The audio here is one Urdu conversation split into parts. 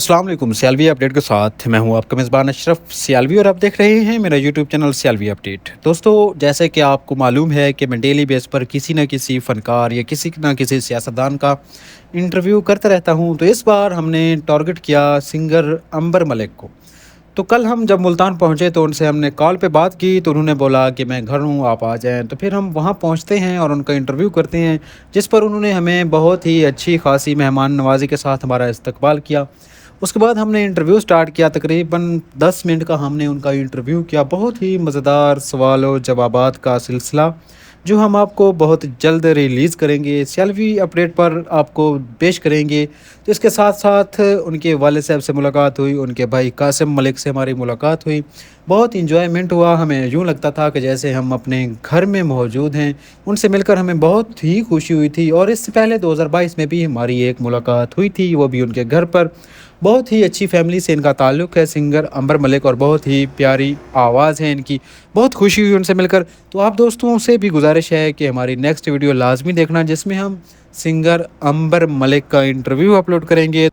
السلام علیکم سیالوی اپڈیٹ کے ساتھ میں ہوں آپ کا میزبان اشرف سیالوی اور آپ دیکھ رہے ہیں میرا یوٹیوب چینل سیالوی اپڈیٹ۔ دوستو، جیسے کہ آپ کو معلوم ہے کہ میں ڈیلی بیس پر کسی نہ کسی فنکار یا کسی نہ کسی سیاستدان کا انٹرویو کرتا رہتا ہوں، تو اس بار ہم نے ٹارگٹ کیا سنگر عنبر ملک کو۔ تو کل ہم جب ملتان پہنچے تو ان سے ہم نے کال پہ بات کی، تو انہوں نے بولا کہ میں گھر ہوں، آپ آ جائیں۔ تو پھر ہم وہاں پہنچتے ہیں اور ان کا انٹرویو کرتے ہیں، جس پر انہوں نے ہمیں بہت ہی اچھی خاصی مہمان نوازی کے ساتھ ہمارا استقبال کیا۔ اس کے بعد ہم نے انٹرویو سٹارٹ کیا، تقریباً 10 منٹ کا ہم نے ان کا انٹرویو کیا، بہت ہی مزیدار سوال و جوابات کا سلسلہ جو ہم آپ کو بہت جلد ریلیز کریں گے، سیالوی اپڈیٹ پر آپ کو پیش کریں گے۔ تو اس کے ساتھ ساتھ ان کے والد صاحب سے ملاقات ہوئی، ان کے بھائی قاسم ملک سے ہماری ملاقات ہوئی، بہت انجوائمنٹ ہوا، ہمیں یوں لگتا تھا کہ جیسے ہم اپنے گھر میں موجود ہیں۔ ان سے مل کر ہمیں بہت ہی خوشی ہوئی تھی، اور اس سے پہلے 2022 میں بھی ہماری ایک ملاقات ہوئی تھی، وہ بھی ان کے گھر پر۔ بہت ہی اچھی فیملی سے ان کا تعلق ہے، سنگر عنبر ملک، اور بہت ہی پیاری آواز ہے ان کی، بہت خوشی ہوئی ان سے مل کر۔ تو آپ دوستوں سے بھی گزارش ہے کہ ہماری نیکسٹ ویڈیو لازمی دیکھنا، جس میں ہم سنگر عنبر ملک کا انٹرویو اپلوڈ کریں گے۔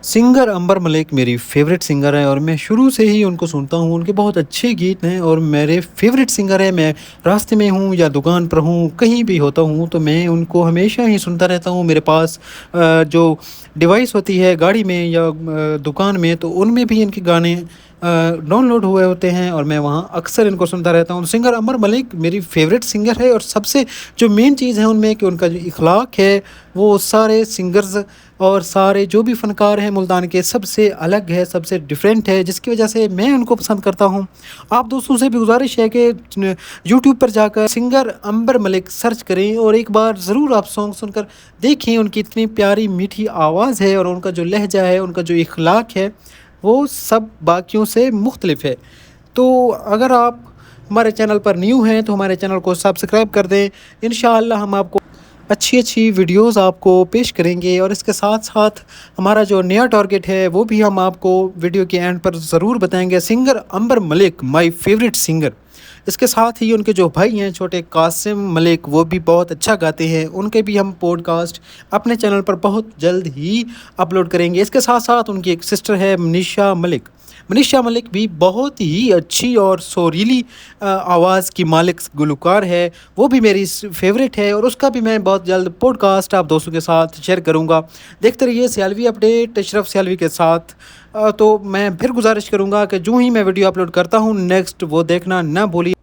سنگر عنبر ملک میری فیوریٹ سنگر ہے، اور میں شروع سے ہی ان کو سنتا ہوں، ان کے بہت اچھے گیت ہیں اور میرے فیوریٹ سنگر ہیں۔ میں راستے میں ہوں یا دکان پر ہوں، کہیں بھی ہوتا ہوں، تو میں ان کو ہمیشہ ہی سنتا رہتا ہوں۔ میرے پاس جو ڈیوائس ہوتی ہے گاڑی میں یا دکان میں، تو ان میں بھی ان کے گانے ڈاؤن لوڈ ہوئے ہوتے ہیں، اور میں وہاں اکثر ان کو سنتا رہتا ہوں۔ سنگر عنبر ملک میری فیوریٹ سنگر ہے، اور سب سے جو مین چیز ہے ان میں کہ ان کا جو اخلاق ہے وہ سارے سنگرز اور سارے جو بھی فنکار ہیں ملتان کے سب سے الگ ہے، سب سے ڈیفرینٹ ہے، جس کی وجہ سے میں ان کو پسند کرتا ہوں۔ آپ دوستوں سے بھی گزارش ہے کہ یوٹیوب پر جا کر سنگر عنبر ملک سرچ کریں، اور ایک بار ضرور آپ سانگ سن کر دیکھیں۔ ان کی اتنی پیاری میٹھی آواز ہے، اور ان کا جو لہجہ ہے، ان کا جو اخلاق ہے، وہ سب باقیوں سے مختلف ہے۔ تو اگر آپ ہمارے چینل پر نیو ہیں تو ہمارے چینل کو سبسکرائب کر دیں۔ انشاءاللہ ہم آپ کو اچھی ویڈیوز آپ کو پیش کریں گے، اور اس کے ساتھ ساتھ ہمارا جو نیا ٹارگٹ ہے وہ بھی ہم آپ کو ویڈیو کے اینڈ پر ضرور بتائیں گے۔ Singer Ambar Malik my favourite singer. اس کے ساتھ ہی ان کے جو بھائی ہیں چھوٹے قاسم ملک، وہ بھی بہت اچھا گاتے ہیں، ان کے بھی ہم پوڈ کاسٹ اپنے چینل پر بہت جلد ہی اپلوڈ کریں گے۔ اس کے ساتھ ساتھ ان کی ایک سسٹر ہے منیشا ملک۔ منیشا ملک بھی بہت ہی اچھی اور سوریلی آواز کی مالک گلوکار ہے، وہ بھی میری فیوریٹ ہے، اور اس کا بھی میں بہت جلد پوڈ کاسٹ آپ دوستوں کے ساتھ شیئر کروں گا۔ دیکھتے رہیے سیالوی اپڈیٹ اشرف سیالوی کے ساتھ۔ تو میں پھر گزارش کروں گا کہ جو ہی میں ویڈیو اپلوڈ کرتا ہوں نیکسٹ، وہ دیکھنا نہ بھولیے۔